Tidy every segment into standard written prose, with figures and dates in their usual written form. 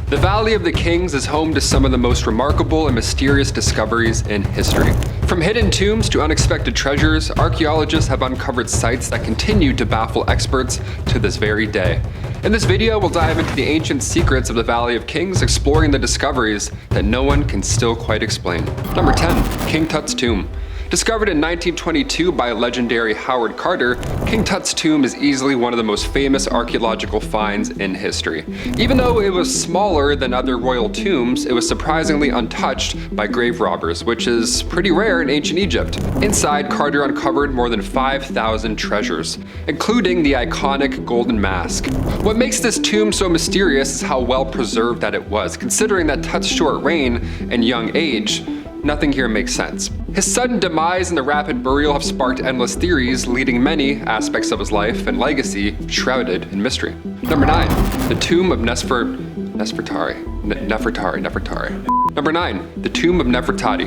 The Valley of the Kings is home to some of the most remarkable and mysterious discoveries in history. From hidden tombs to unexpected treasures, archaeologists have uncovered sites that continue to baffle experts to this very day. In this video, we'll dive into the ancient secrets of the Valley of Kings, exploring the discoveries that no one can still quite explain. Number 10. King Tut's Tomb. Discovered in 1922 by legendary Howard Carter, King Tut's tomb is easily one of the most famous archaeological finds in history. Even though it was smaller than other royal tombs, it was surprisingly untouched by grave robbers, which is pretty rare in ancient Egypt. Inside, Carter uncovered more than 5,000 treasures, including the iconic golden mask. What makes this tomb so mysterious is how well preserved that it was. Considering that Tut's short reign and young age, nothing here makes sense. His sudden demise and the rapid burial have sparked endless theories, leading many aspects of his life and legacy shrouded in mystery. Number 9. The Tomb of Nefertari. Number 9. The Tomb of Nefertari.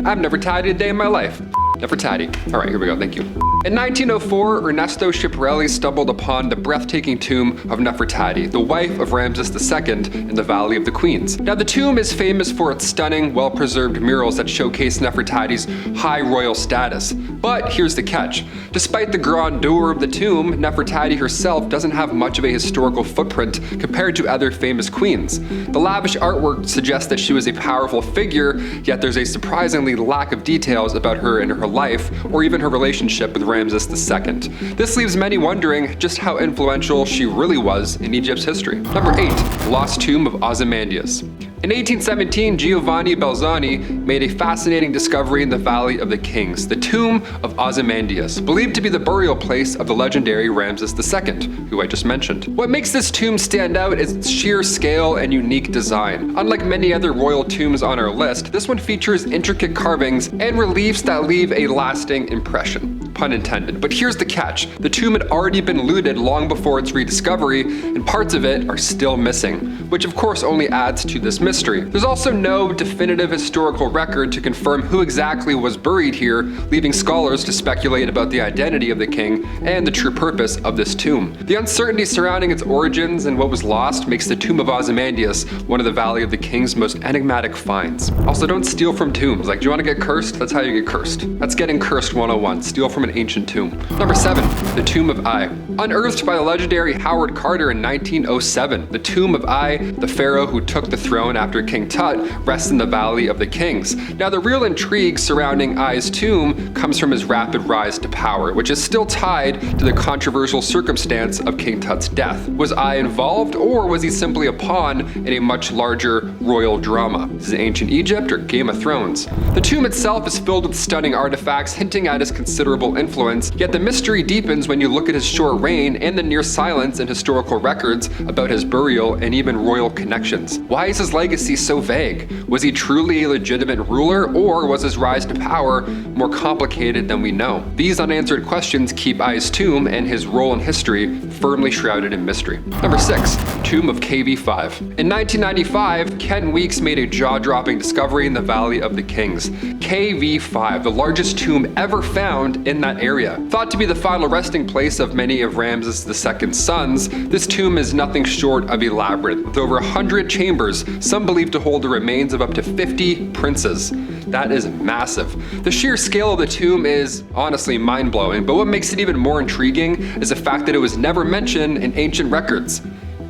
I've never tidied a day in my life. Nefertari. All right, here we go, thank you. In 1904, Ernesto Schiaparelli stumbled upon the breathtaking tomb of Nefertari, the wife of Ramses II in the Valley of the Queens. Now, the tomb is famous for its stunning, well-preserved murals that showcase Nefertari's high royal status. But here's the catch. Despite the grandeur of the tomb, Nefertari herself doesn't have much of a historical footprint compared to other famous queens. The lavish artwork suggests that she was a powerful figure, yet there's a surprisingly lack of details about her and her life, or even her relationship with Ramses II. This leaves many wondering just how influential she really was in Egypt's history. Number 8. Lost Tomb of Osymandyas. In 1817, Giovanni Belzoni made a fascinating discovery in the Valley of the Kings, the Tomb of Osymandyas, believed to be the burial place of the legendary Ramses II, who I just mentioned. What makes this tomb stand out is its sheer scale and unique design. Unlike many other royal tombs on our list, this one features intricate carvings and reliefs that leave a lasting impression. Pun intended. But here's the catch. The tomb had already been looted long before its rediscovery, and parts of it are still missing, which of course only adds to this mystery. There's also no definitive historical record to confirm who exactly was buried here, leaving scholars to speculate about the identity of the king and the true purpose of this tomb. The uncertainty surrounding its origins and what was lost makes the Tomb of Ozymandias one of the Valley of the Kings' most enigmatic finds. Also, don't steal from tombs. Like, do you want to get cursed? That's how you get cursed. That's getting cursed 101. Steal from an ancient tomb. Number 7. The Tomb of Ay. Unearthed by the legendary Howard Carter in 1907, the Tomb of Ay, the pharaoh who took the throne after King Tut, rests in the Valley of the Kings. Now, the real intrigue surrounding Ay's tomb comes from his rapid rise to power, which is still tied to the controversial circumstance of King Tut's death. Was Ay involved, or was he simply a pawn in a much larger royal drama? Is it ancient Egypt or Game of Thrones? The tomb itself is filled with stunning artifacts hinting at his considerable influence, yet the mystery deepens when you look at his short reign and the near silence in historical records about his burial and even royal connections. Why is his legacy so vague? Was he truly a legitimate ruler, or was his rise to power more complicated than we know? These unanswered questions keep Ay's tomb and his role in history firmly shrouded in mystery. Number 6. Tomb of KV5. In 1995, Ken Weeks made a jaw-dropping discovery in the Valley of the Kings. KV5, the largest tomb ever found in that area. Thought to be the final resting place of many of Ramses II's sons, this tomb is nothing short of a labyrinth, with over 100 chambers, some believed to hold the remains of up to 50 princes. That is massive. The sheer scale of the tomb is honestly mind-blowing, but what makes it even more intriguing is the fact that it was never mentioned in ancient records.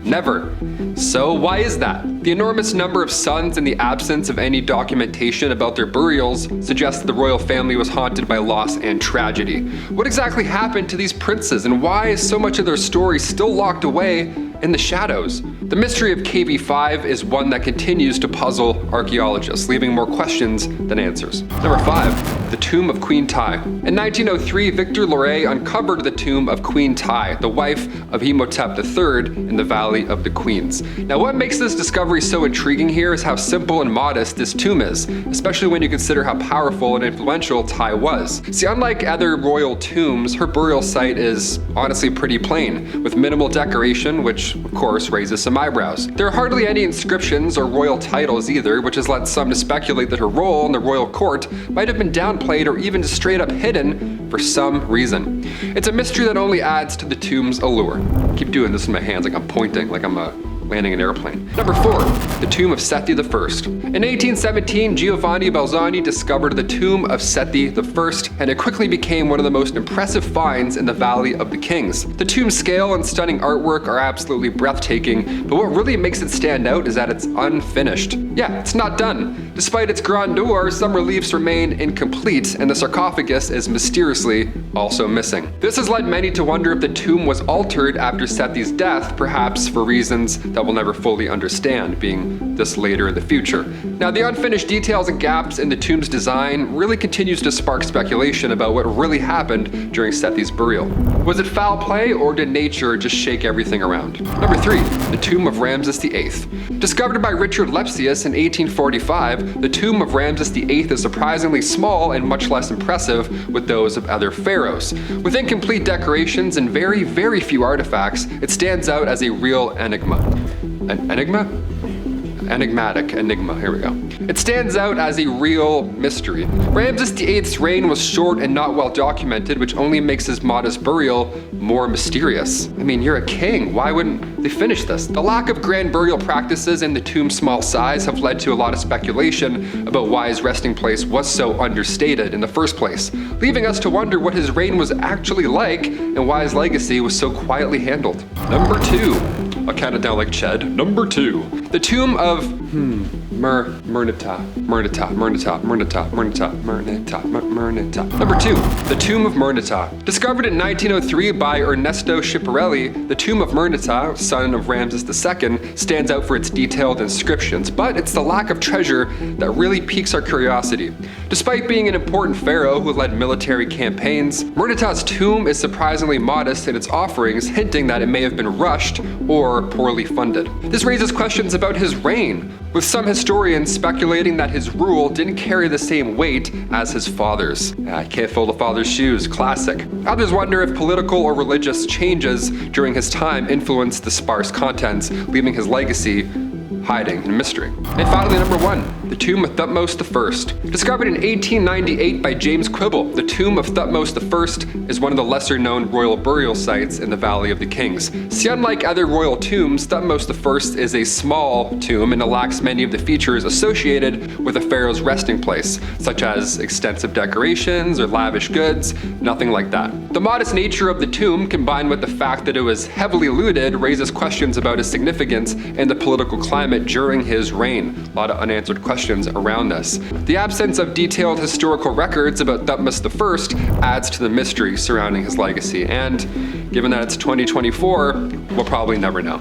Never. So why is that? The enormous number of sons and the absence of any documentation about their burials suggests that the royal family was haunted by loss and tragedy. What exactly happened to these princes, and why is so much of their story still locked away in the shadows? The mystery of KV5 is one that continues to puzzle archaeologists, leaving more questions than answers. Number 5. The Tomb of Queen Tiy. In 1903, Victor Loret uncovered the Tomb of Queen Tiy, the wife of Imhotep III in the Valley of the Queens. Now, what makes this discovery so intriguing here is how simple and modest this tomb is, especially when you consider how powerful and influential Tiy was. See, unlike other royal tombs, her burial site is honestly pretty plain, with minimal decoration, which of course raises some eyebrows. There are hardly any inscriptions or royal titles either, which has led some to speculate that her role in the royal court might have been downplayed or even straight up hidden for some reason. It's a mystery that only adds to the tomb's allure. Keep doing this with my hands like I'm pointing, like I'm landing an airplane. Number 4, the Tomb of Sethi I. In 1817, Giovanni Belzoni discovered the Tomb of Sethi I, and it quickly became one of the most impressive finds in the Valley of the Kings. The tomb's scale and stunning artwork are absolutely breathtaking, but what really makes it stand out is that it's unfinished. Yeah, it's not done. Despite its grandeur, some reliefs remain incomplete, and the sarcophagus is mysteriously also missing. This has led many to wonder if the tomb was altered after Sethi's death, perhaps for reasons that we'll never fully understand, being this later in the future. Now, the unfinished details and gaps in the tomb's design really continues to spark speculation about what really happened during Sethi's burial. Was it foul play, or did nature just shake everything around? Number 3, the Tomb of Ramses VIII. Discovered by Richard Lepsius in 1845, the Tomb of Ramses VIII is surprisingly small and much less impressive with those of other pharaohs. With incomplete decorations and very, very few artifacts, it stands out as a real enigma. An enigma? Enigmatic enigma, here we go. It stands out as a real mystery. Ramses VIII's reign was short and not well documented, which only makes his modest burial more mysterious. I mean, you're a king, why wouldn't they finish this? The lack of grand burial practices and the tomb's small size have led to a lot of speculation about why his resting place was so understated in the first place, leaving us to wonder what his reign was actually like and why his legacy was so quietly handled. Number 2. I'll count it down like Ched. Number 2. The Tomb of Merneptah. Number 2. The Tomb of Merneptah. Discovered in 1903 by Ernesto Schiaparelli, the Tomb of Merneptah, son of Ramses II, stands out for its detailed inscriptions, but it's the lack of treasure that really piques our curiosity. Despite being an important pharaoh who led military campaigns, Merneptah's tomb is surprisingly modest in its offerings, hinting that it may have been rushed or poorly funded. This raises questions about his reign, with some historians speculating that his rule didn't carry the same weight as his father's. I can't fill the father's shoes, classic. Others wonder if political or religious changes during his time influenced the sparse contents, leaving his legacy hiding in mystery. And finally, number 1, the Tomb of Thutmose I. Discovered in 1898 by James Quibble, the Tomb of Thutmose I is one of the lesser-known royal burial sites in the Valley of the Kings. See, unlike other royal tombs, Thutmose I is a small tomb and it lacks many of the features associated with a pharaoh's resting place, such as extensive decorations or lavish goods, nothing like that. The modest nature of the tomb, combined with the fact that it was heavily looted, raises questions about its significance and the political climate during his reign. A lot of unanswered questions around this. The absence of detailed historical records about Thutmose I adds to the mystery surrounding his legacy, and given that it's 2024, we'll probably never know.